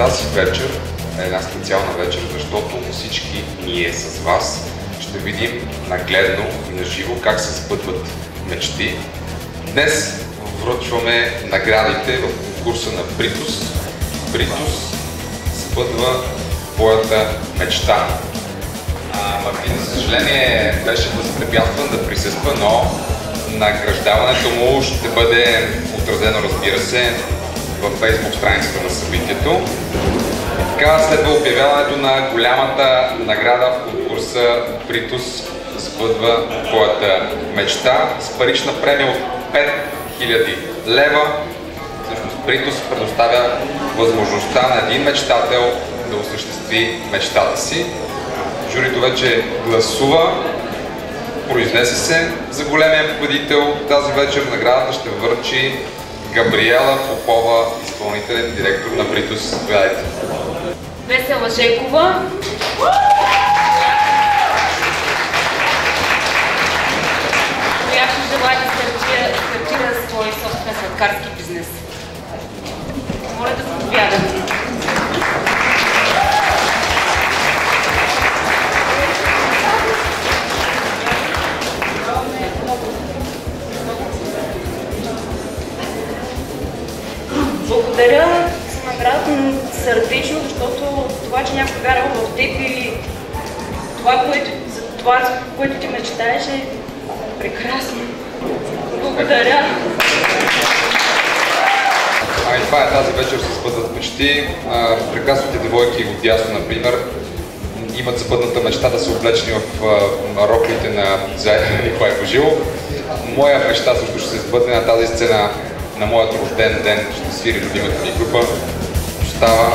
тази вечер е една специална вечер, защото всички ние с вас ще видим нагледно и наживо как се сбъдват мечти. Днес връчваме наградите в конкурса на Бритус. Бритус сбъдва твоята мечта. Мартин, за съжаление, беше възпрепятстван да присъства, но награждаването му ще бъде отразено, разбира се, във фейсбук страницата на събитието. Така следва обявяването на голямата награда в конкурса Бритус сбъдва твоята мечта с парична премия от 5000 лева. Всъщност Бритус предоставя възможността на един мечтател да осъществи мечтата си. Журито вече гласува, произнесе се за големия победител. Тази вечер наградата ще връчи Габриела Попова, изпълнителен директор на Бритус. Гледайте! Весела Жекова. Която желая да стартира свой собствен сладкарски бизнес. Моля да се заповядате. Благодаря за наградата сърдечно, защото това, че някой вярва в теб и това, което ти мечтаеш, е прекрасно. Благодаря. Това е тази вечер се сбъдват мечти. Прекрасните девойки отдясно, например, имат забъдната мечта да са облечени в роклите на заедно Николай Божилов. Моя мечта също ще се сбъдне на тази сцена. На моят рожден ден ще свири любимата ми група. Става